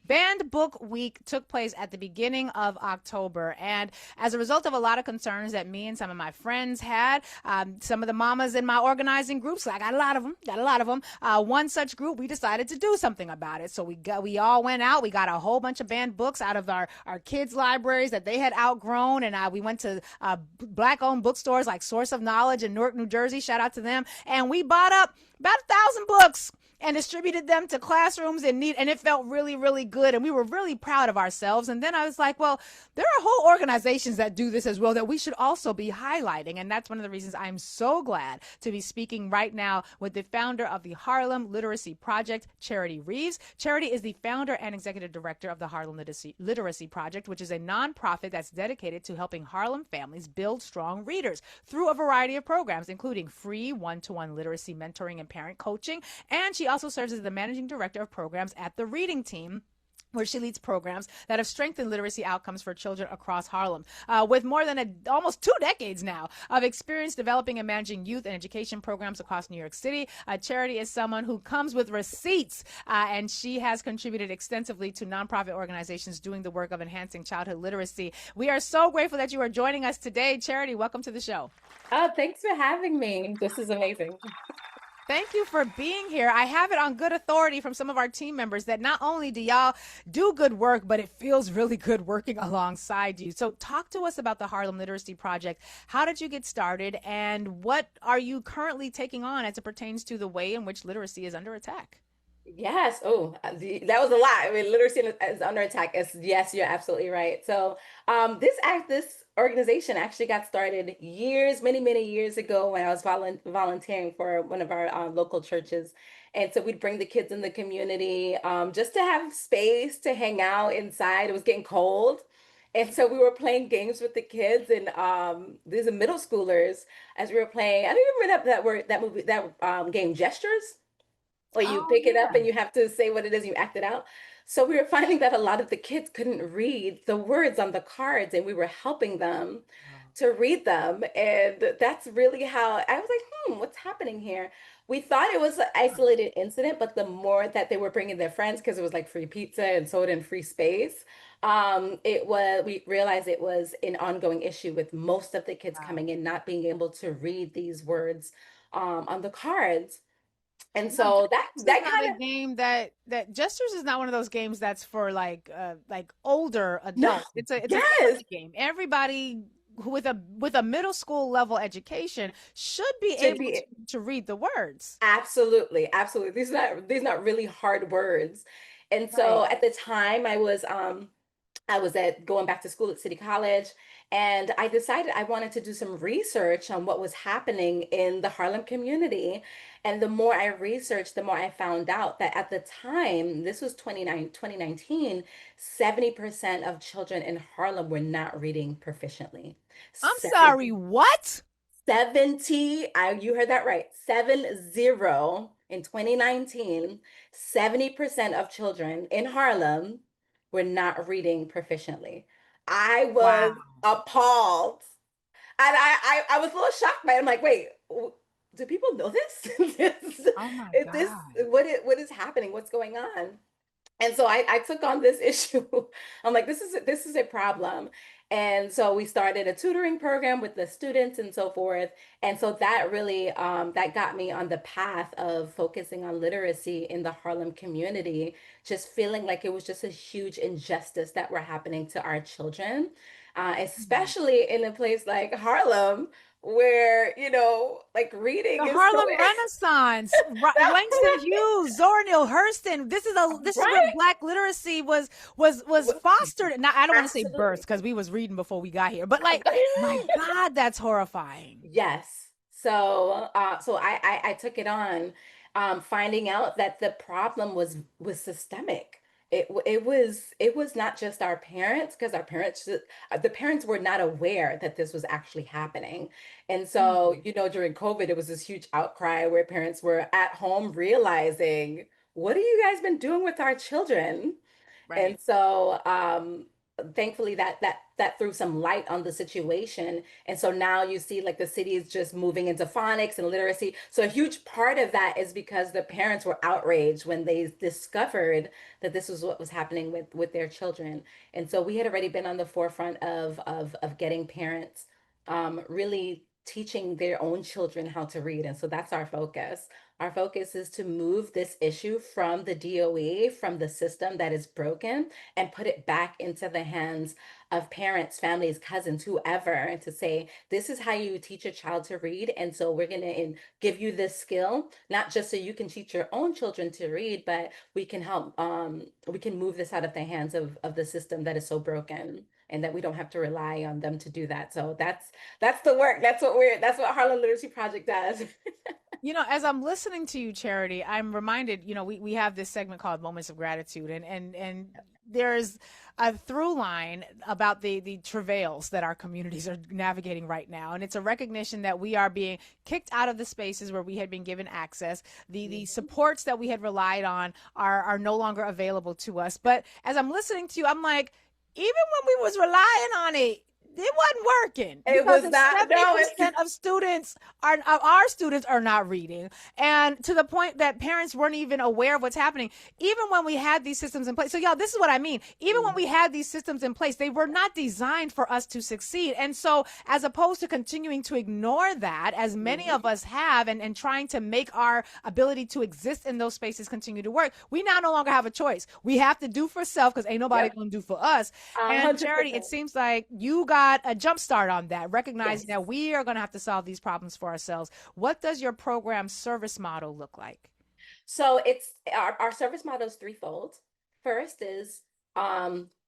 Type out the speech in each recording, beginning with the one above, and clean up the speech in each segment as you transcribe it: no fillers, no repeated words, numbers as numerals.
Banned Book Week took place at the beginning of October. And as a result of a lot of concerns that me and some of my friends had, some of the mamas in my organizing groups, I got a lot of them, one such group, we decided to do something about it. So we all went out. We got a whole bunch of banned books out of our kids' libraries that they had outgrown. And we went to black-owned bookstores like Source of Knowledge in Newark, New Jersey. Shout out to them. And we bought up about 1,000 books and distributed them to classrooms in need. And it felt really, really good. And we were really proud of ourselves. And then I was like, well, there are whole organizations that do this as well that we should also be highlighting. And that's one of the reasons I'm so glad to be speaking right now with the founder of the Harlem Literacy Project, Charity Reeves. Charity is the founder and executive director of the Harlem Literacy Project, which is a nonprofit that's dedicated to helping Harlem families build strong readers through a variety of programs, including free one-to-one literacy mentoring and parent coaching. And she also serves as the managing director of programs at the Reading Team, where she leads programs that have strengthened literacy outcomes for children across Harlem. With more than almost 2 decades now of experience developing and managing youth and education programs across New York City, Charity is someone who comes with receipts, and she has contributed extensively to nonprofit organizations doing the work of enhancing childhood literacy. We are so grateful that you are joining us today. Charity, welcome to the show. Oh, thanks for having me. This is amazing. Thank you for being here. I have it on good authority from some of our team members that not only do y'all do good work, but it feels really good working alongside you. So talk to us about the Harlem Literacy Project. How did you get started, and what are you currently taking on as it pertains to the way in which literacy is under attack? Yes. Oh, that was a lot. I mean, literacy is under attack. Yes, you're absolutely right. So, this organization actually got started many years ago when I was volunteering for one of our local churches, and so we'd bring the kids in the community just to have space to hang out inside. It was getting cold. And so we were playing games with the kids and these are middle schoolers as we were playing. I don't even remember that game Gestures where you Oh, pick it up yeah. and you have to say what it is, you act it out. So we were finding that a lot of the kids couldn't read the words on the cards, and we were helping them to read them. And that's really how I was like, what's happening here? We thought it was an isolated incident, but the more that they were bringing their friends, because it was like free pizza and soda and free space, we realized it was an ongoing issue with most of the kids Wow. coming in not being able to read these words on the cards. And No, so Gestures is that not a kind of game that Gestures is not one of those games that's for like older no, adults. It's a yes, family game. Everybody with a middle school level education should be should able be to read the words. absolutely, absolutely. These not really hard words. And so Right. at the time I was at going back to school at City College, and I decided I wanted to do some research on what was happening in the Harlem community. And the more I researched, the more I found out that at the time, this was 2019, 70% of children in Harlem were not reading proficiently. I'm sorry, 70 what? 70, you heard that right, 70 in 2019, 70% of children in Harlem were not reading proficiently. I was Wow. appalled. And I was a little shocked by it. I'm like, wait, do people know this? Oh my Is this God. what is happening? What's going on? And so I took on this issue. I'm like, this is a problem. And so we started a tutoring program with the students and so forth. And so that really that got me on the path of focusing on literacy in the Harlem community, just feeling like it was just a huge injustice that were happening to our children, especially in a place like Harlem, where, like reading The is so Harlem Renaissance, Langston Hughes, Zora Neale Hurston. This is where right. Black literacy was fostered. Now I don't want to say birth Absolutely. because we was reading before we got here, but like, my God, that's horrifying. Yes. So I took it on, finding out that the problem was systemic. It was not just our parents, because the parents were not aware that this was actually happening. And so, Mm, during COVID, it was this huge outcry where parents were at home realizing, what have you guys been doing with our children? right. And so thankfully that threw some light on the situation. And so now you see like the city is just moving into phonics and literacy. So a huge part of that is because the parents were outraged when they discovered that this was what was happening with their children. And so we had already been on the forefront of getting parents really teaching their own children how to read. And so that's our focus. Our focus is to move this issue from the DOE, from the system that is broken, and put it back into the hands of parents, families, cousins, whoever, and to say, this is how you teach a child to read. And so we're going to give you this skill, not just so you can teach your own children to read, but we can help, we can move this out of the hands of the system that is so broken, and that we don't have to rely on them to do that. So that's the work. That's what Harlem Literacy Project does. As I'm listening to you, Charity, I'm reminded, we have this segment called Moments of Gratitude, and there's a through line about the travails that our communities are navigating right now. And it's a recognition that we are being kicked out of the spaces where we had been given access. The supports that we had relied on are no longer available to us. But as I'm listening to you, I'm like, even when we was relying on it, it wasn't working, It because was not, no, 70% of our students are not reading, and to the point that parents weren't even aware of what's happening even when we had these systems in place. So y'all, this is what I mean. Even when we had these systems in place, they were not designed for us to succeed. And so as opposed to continuing to ignore that, as many of us have, and trying to make our ability to exist in those spaces continue to work, we now no longer have a choice. We have to do for self, because ain't nobody yep, gonna do for us. And Charity, it 100%. seems like you got a jump start on that, recognizing Yes. that we are going to have to solve these problems for ourselves. What does your program service model look like? So it's our service model is threefold. First is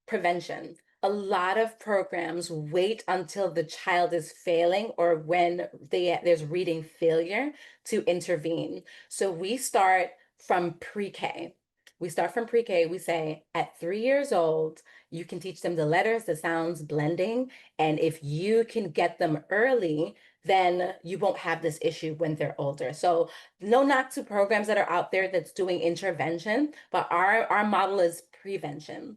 prevention. A lot of programs wait until the child is failing or when there's reading failure to intervene. So we start from pre-K. We start from pre-K. We say at 3 years old, you can teach them the letters, the sounds, blending. And if you can get them early, then you won't have this issue when they're older. So no knock to programs that are out there that's doing intervention, but our model is prevention.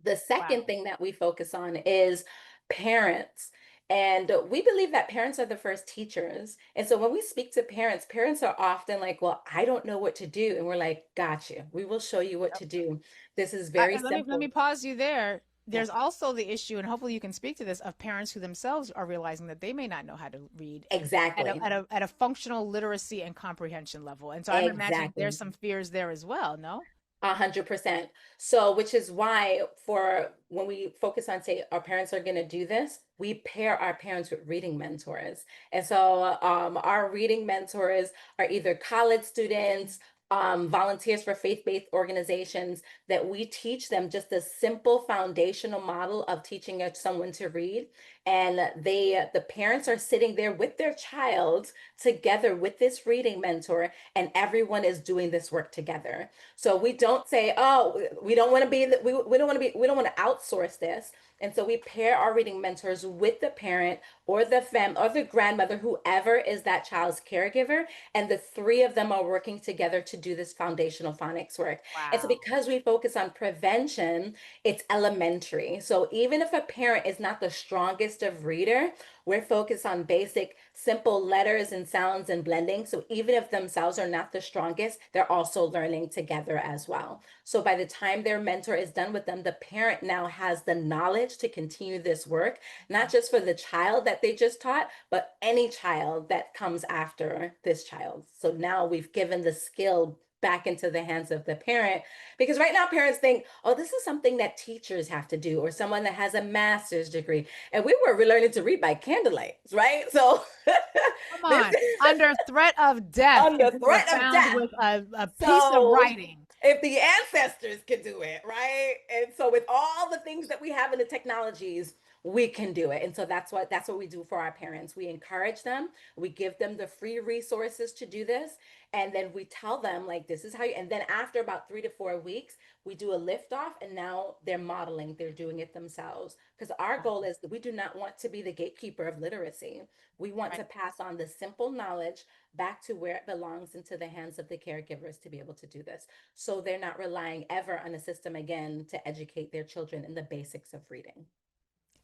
The second Wow. thing that we focus on is parents. And we believe that parents are the first teachers. And so when we speak to parents, parents are often like, well, I don't know what to do. And we're like, got you. We will show you what to do. This is very Let me simple. pause you there. Yeah, There's also the issue, and hopefully you can speak to this, of parents who themselves are realizing that they may not know how to read at exactly. a functional literacy and comprehension level. And so I'm imagining there's Exactly. some fears there as well. No? 100%. So, which is why for when we focus on say our parents are going to do this, we pair our parents with reading mentors. And so, our reading mentors are either college students, volunteers for faith-based organizations that we teach them just a simple foundational model of teaching someone to read. And the parents are sitting there with their child together with this reading mentor, and everyone is doing this work together. So we don't say, oh, we don't want to be, we don't want to be, we don't want to outsource this. And so we pair our reading mentors with the parent or the fam or the grandmother, whoever is that child's caregiver. And the three of them are working together to do this foundational phonics work. And so Wow. because we focus on prevention, it's elementary. So even if a parent is not the strongest of reader, we're focused on basic, simple letters and sounds and blending. So even if themselves are not the strongest, they're also learning together as well. So by the time their mentor is done with them, the parent now has the knowledge to continue this work, not just for the child that they just taught, but any child that comes after this child. So now we've given the skill back into the hands of the parent, because right now parents think, oh, this is something that teachers have to do, or someone that has a master's degree, and we were learning to read by candlelight, right? So Come this on. Under threat of death under if we were threat of found death. with a piece of So writing. if the ancestors could do it, right? And so with all the things that we have in the technologies, we can do it. And so that's what we do for our parents. We encourage them, we give them the free resources to do this, and then we tell them like this is how you, and then after about 3 to 4 weeks, we do a lift off, and now they're modeling, they're doing it themselves. Because our goal is that we do not want to be the gatekeeper of literacy. We want Right. to pass on the simple knowledge back to where it belongs, into the hands of the caregivers to be able to do this. So they're not relying ever on a system again to educate their children in the basics of reading.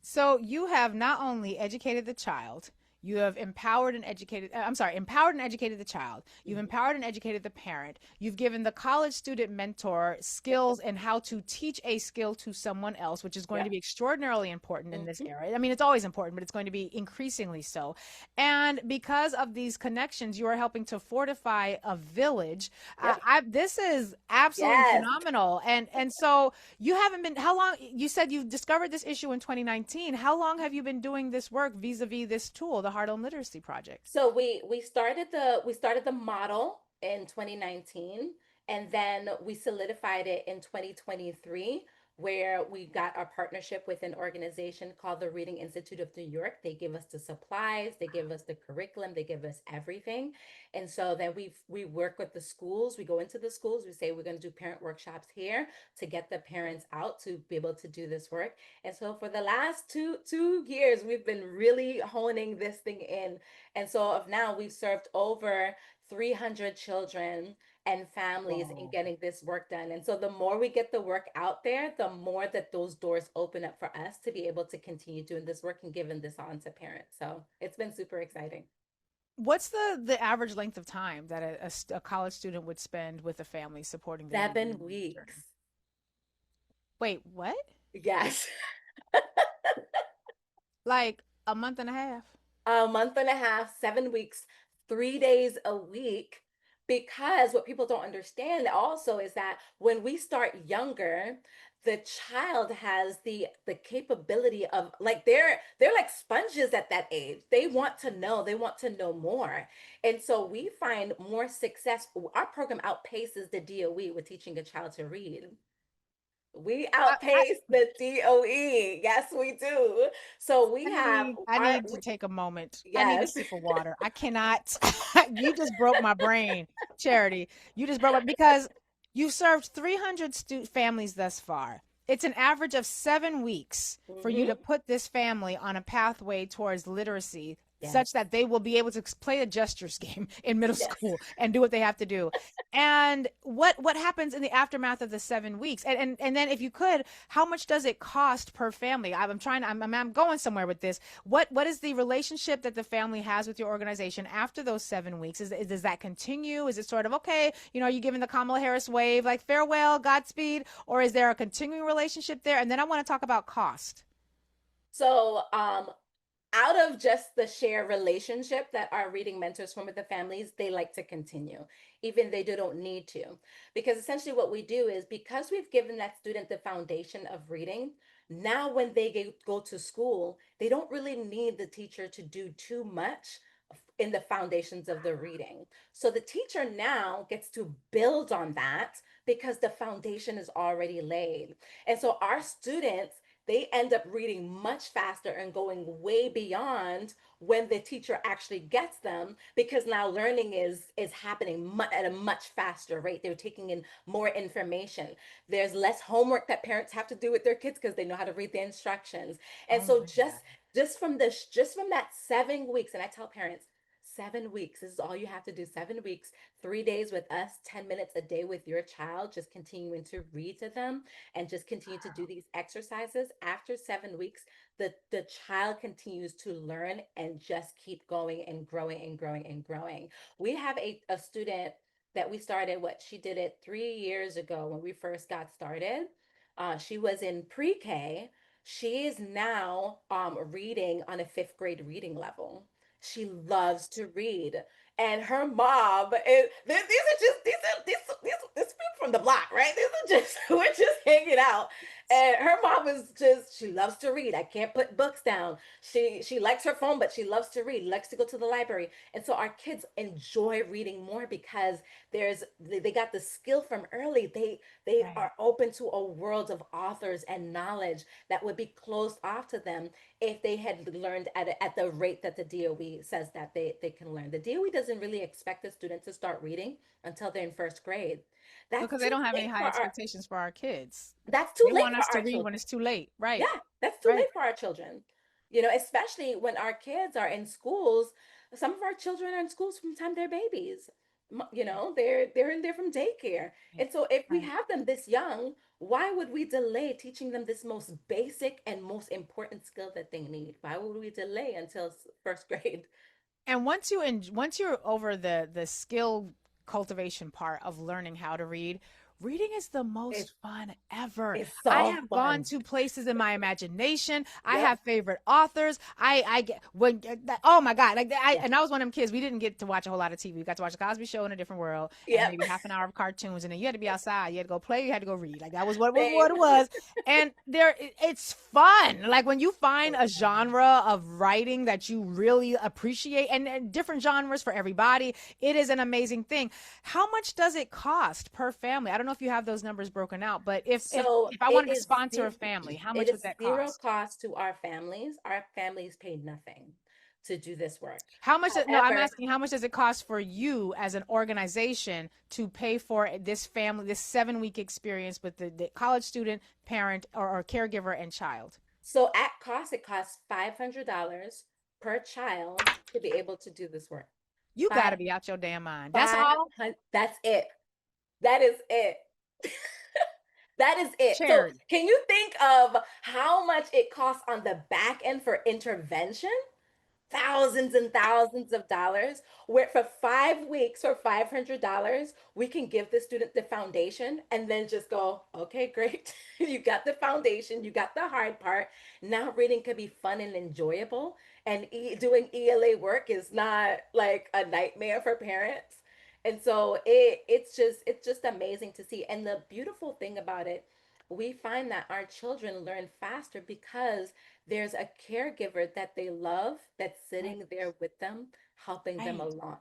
So you have not only educated the child, you have empowered and educated, I'm sorry, empowered and educated the child. You've Mhm. empowered and educated the parent. You've given the college student mentor skills and how to teach a skill to someone else, which is going to Yep. be extraordinarily important in this Mhm. era. I mean, it's always important, but it's going to be increasingly so. And because of these connections, you are helping to fortify a village. Yep. This is absolutely Yes. phenomenal. And so you haven't been, how long, you said you discovered this issue in 2019. How long have you been doing this work vis-a-vis this tool, the Harlem Literacy Project? So we started the model in 2019, and then we solidified it in 2023, where we got our partnership with an organization called the Reading Institute of New York. They give us the supplies, they give us the curriculum, they give us everything. And so then we work with the schools. We go into the schools, we say we're going to do parent workshops here to get the parents out to be able to do this work. And so for the last two years, we've been really honing this thing in. And so of now, we've served over 300 children and families in Whoa. getting this work done. And so the more we get the work out there, the more that those doors open up for us to be able to continue doing this work and giving this on to parents. So it's been super exciting. What's the average length of time that a college student would spend with a family supporting their reading and Seven writing journey? weeks. Wait, what? Yes. Like a month and a half? A month and a half, 7 weeks, 3 days a week. Because what people don't understand also is that when we start younger, the child has the capability of, like, they're like sponges at that age. They want to know, they want to know more. And so we find more success. Our program outpaces the DOE with teaching a child to read. We I, outpace the DOE. Yes, we do. So we have I our need to take a moment. I need a yes. sip of water. I cannot. You just broke my brain, Charity. You just broke my, because you served 300 families thus far. It's an average of 7 weeks for you to Hmm. put this family on a pathway towards literacy Yes. such that they will be able to play a gestures game in middle Yes. school and do what they have to do. And what happens in the aftermath of the 7 weeks? And then if you could, how much does it cost per family? I'm trying to, I'm going somewhere with this. What is the relationship that the family has with your organization after those 7 weeks? Does that continue? Is it sort of okay, are you giving the Kamala Harris wave like farewell, Godspeed, or is there a continuing relationship there? And then I want to talk about cost. So, out of just the shared relationship that our reading mentors form with the families, they like to continue, even they don't need to. Because essentially, what we do is, because we've given that student the foundation of reading, now when they go to school, they don't really need the teacher to do too much in the foundations of the reading. So the teacher now gets to build on that because the foundation is already laid. And so our students, they end up reading much faster and going way beyond when the teacher actually gets them, because now learning is happening at a much faster rate. They're taking in more information. There's less homework that parents have to do with their kids because they know how to read the instructions. And Oh so my just from that 7 weeks, and I tell parents, 7 weeks, this is all you have to do. 7 weeks, 3 days with us, 10 minutes a day with your child, just continuing to read to them and just continue to do these exercises. After 7 weeks, the child continues to learn and just keep going and growing and growing and growing. We have a student that we started, what, she did it 3 years ago when we first got started. She was in pre-K. She is now reading on a fifth grade reading level. She loves to read. And her mom, these are just these people from the block, right? These are just we're just hanging out. And her mom is just, she loves to read. I can't put books down. She likes her phone, but she loves to read, likes to go to the library. And so our kids enjoy reading more because they got the skill from early. They Right. are open to a world of authors and knowledge that would be closed off to them if they had learned at the rate that the DOE says that they can learn. The DOE doesn't really expect the student to start reading until they're in first grade. That's Because they too don't have any late for high our expectations for our kids. that's too They late want for us to our read when children. it's too late. Right. Yeah, that's too Right. late for our children. Especially when our kids are in schools. Some of our children are in schools from the time they're babies. They're in there from daycare. Right. And so if we Right. have them this young, why would we delay teaching them this most basic and most important skill that they need? Why would we delay until first grade? And once you're over the skill cultivation part of learning how to read, reading is the It's most fun ever. it's I so have gone fun. to places in my imagination. I Yep. have favorite authors. I get when oh my god, like I Yeah. and I was one of them kids. We didn't get to watch a whole lot of TV. We got to watch the Cosby Show in a different world and Yep. maybe half an hour of cartoons, and then you had to be outside. You had to go play. You had to go read. Like that was what Same. what it was. And it's fun. Like when you find So a fun. genre of writing that you really appreciate, and different genres for everybody, it is an amazing thing. How much does it cost per family? I don't know if you have those numbers broken out, but So if I it wanted to is sponsor a family, how it much is would that zero cost? cost to our families. Our families pay nothing to do this work. How much? No, I'm However, asking how much does it cost for you as an organization to pay for this family, this 7 week experience with the college student, parent, or caregiver and child? so at cost, it costs $500 per child to be able to do this work. You got Five, to be out your damn mind. That's five all hundred. That's it. That is it. That is it. So charity. can you think of how much it costs on the back end for intervention? Thousands and thousands of dollars, where for 5 weeks for $500 we can give the student the foundation and then just go, okay, great. You got the foundation, you got the hard part. Now reading can be fun and enjoyable, and doing ELA work is not like a nightmare for parents. And so it's just amazing to see. And the beautiful thing about it, we find that our children learn faster because there's a caregiver that they love that's Right. sitting there with them, helping them Right. along,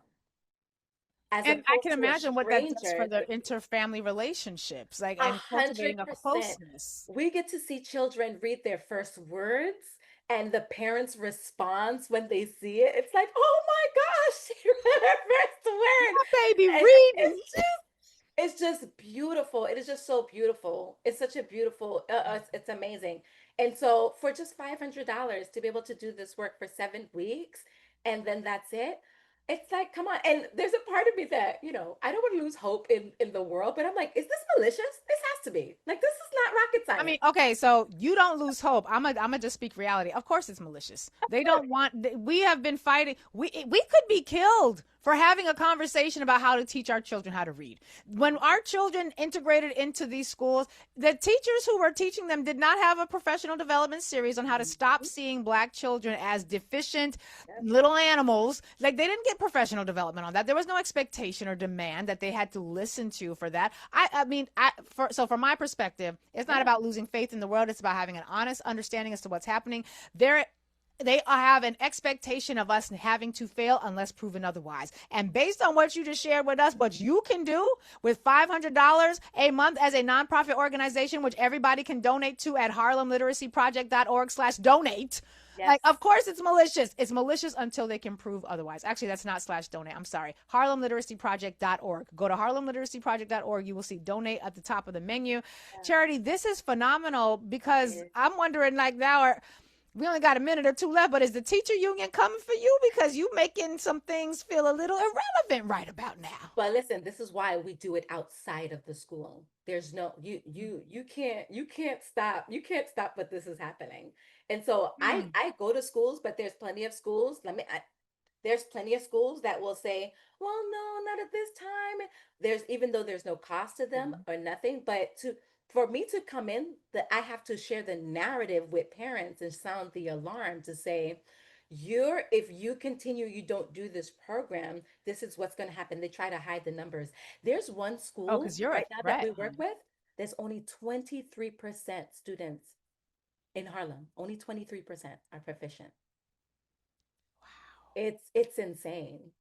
as And I can opposed to a imagine what that does for stranger. the interfamily relationships, like A and hundred cultivating a percent. closeness. We get to see children read their first words and the parents' response when they see it. It's like, oh my gosh, she read her first word. My baby And reading. it's just beautiful. It is just so beautiful. It's such a beautiful, it's amazing. And so for just $500 to be able to do this work for 7 weeks and then that's it, it's like, come on. And there's a part of me that, I don't want to lose hope in the world, but I'm like, is this malicious? This has to be. Like, this is not rocket I mean, science. okay, so you don't lose hope. I'm gonna just speak reality. Of course, it's malicious. They don't want. We have been fighting. We could be killed for having a conversation about how to teach our children how to read. When our children integrated into these schools, the teachers who were teaching them did not have a professional development series on how to stop Mhm. seeing black children as deficient Yep. little animals. Like they didn't get professional development on that. There was no expectation or demand that they had to listen to for that. I mean, so from my perspective, it's not Yeah. about losing faith in the world. It's about having an honest understanding as to what's happening. They have an expectation of us having to fail unless proven otherwise. And based on what you just shared with us, what you can do with $500 a month as a nonprofit organization, which everybody can donate to at harlemliteracyproject.org/donate. Yes. Like, of course, it's malicious. It's malicious until they can prove otherwise. Actually, that's not slash donate. I'm sorry. harlemliteracyproject.org. Go to harlemliteracyproject.org. You will see donate at the top of the menu. Yeah. Charity, this is phenomenal because It I'm wondering, like, we only got a minute or two left, but is the teacher union coming for you? Because you making some things feel a little irrelevant right about now. But listen, this is why we do it outside of the school. There's no you can't stop what this is happening. And so I Hmm. I go to schools, but there's plenty of schools. There's plenty of schools that will say, well, no, not at this time. There's even though there's no cost to them Mhm. or nothing, but to for me to come in, that I have to share the narrative with parents and sound the alarm to say, if you continue, you don't do this program, this is what's going to happen. They try to hide the numbers. There's one Oh, school because you're a right now that threat, we work honey. with. there's only 23% students in Harlem. Only 23% are proficient. It's insane.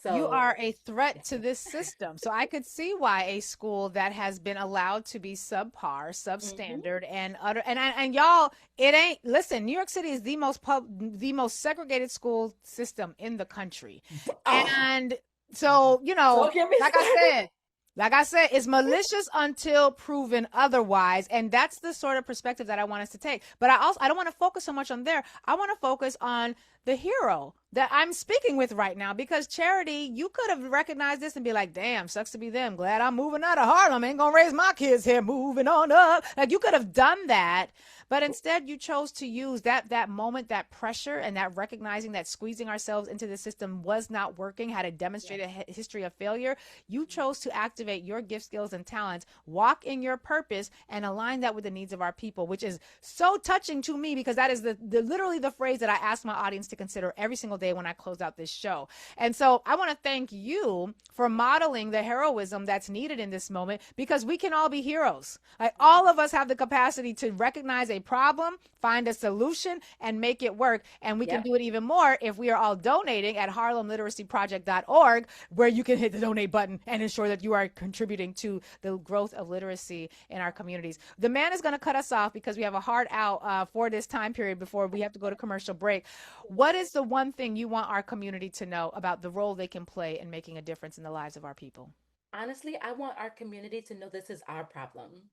You So are a threat to this system. So I could see why a school that has been allowed to be subpar, mhm. substandard, and utter and y'all, it ain't. Listen, New York City is the most segregated school system in the country, Oh, and so don't get me like I started. said. Like I said, it's malicious until proven otherwise. And that's the sort of perspective that I want us to take. But I don't want to focus so much on there. I want to focus on the hero that I'm speaking with right now, because Charity, you could have recognized this and be like, damn, sucks to be them. Glad I'm moving out of Harlem. Ain't gonna raise my kids here. Moving on up. Like, you could have done that, but instead you chose to use that moment, that pressure, and that recognizing that squeezing ourselves into the system was not working, had a Yes. demonstrated history of failure. You chose to activate your gift, skills, and talents, walk in your purpose, and align that with the needs of our people, which is so touching to me, because that is the literally the phrase that I ask my audience to consider every single day when I close out this show. And so I want to thank you for modeling the heroism that's needed in this moment, because we can all be heroes. Like, all of us have the capacity to recognize a problem, find a solution, and make it work. And we can Yep. do it even more if we are all donating at harlemliteracyproject.org, where you can hit the donate button and ensure that you are contributing to the growth of literacy in our communities. The man is going to cut us off because we have a hard out for this time period before we have to go to commercial break. What is the one thing you want our community to know about the role they can play in making a difference in the lives of our people? Honestly, I want our community to know this is our problem.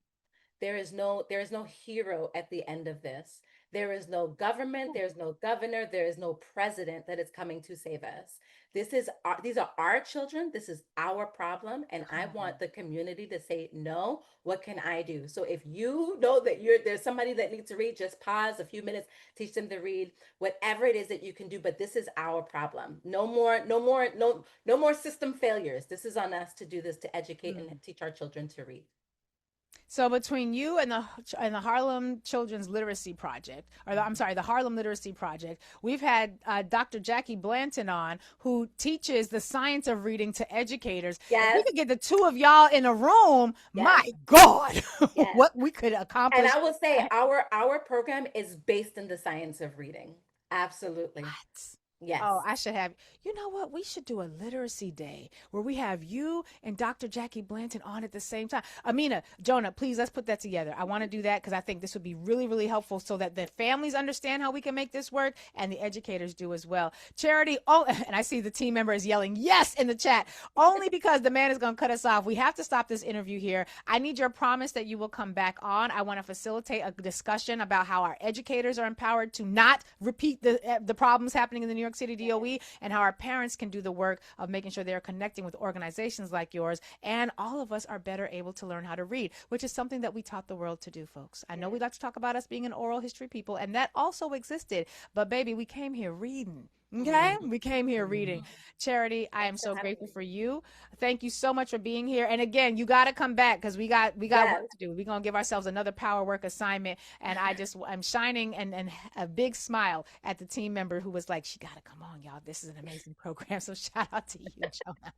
There is no hero at the end of this. There is no government, there's no governor, there is no president that is coming to save us. These are our children, this is our problem, and I Come on. want the community to say, no, what can I do? So if you know that there's somebody that needs to read, just pause a few minutes, teach them to read, whatever it is that you can do, but this is our problem. No more system failures. This is on us to do this, to educate and Mm. teach our children to read. So between you and the Harlem Children's Literacy Project, I'm sorry, the Harlem Literacy Project, we've had Dr. Jackie Blanton on, who teaches the science of reading to educators. If we Yes, could get the two of y'all in a room, my yes, God, yes. what we could And accomplish. I will say our program is based in the science of reading. Absolutely. What? Oh, Yes. I should have. You know what? We should do a literacy day where we have you and Dr. Jackie Blanton on at the same time. Amina, Jonah, please, let's put that together. I want to do that because I think this would be really, really helpful, so that the families understand how we can make this work and the educators do as well. Charity, oh, and I see the team member is yelling yes in the chat, only because the man is going to cut us off. We have to stop this interview here. I need your promise that you will come back on. I want to facilitate a discussion about how our educators are empowered to not repeat the problems happening in the New York City DOE, and how our parents can do the work of making sure they're connecting with organizations like yours, and all of us are better able to learn how to read, which is something that we taught the world to do, folks. I know we Yes. like to talk about us being an oral history people, and that also existed, but baby, we came here reading. Okay, Mhm. we came here reading. Mhm. Charity, I am Thanks for so having grateful me. for you. Thank you so much for being here. And again, you got to come back, because we got Yes. work to do. We're gonna give ourselves another power work assignment. And I'm shining and a big smile at the team member who was like, she got to come on, y'all. This is an amazing program. So shout out to you, Jonah.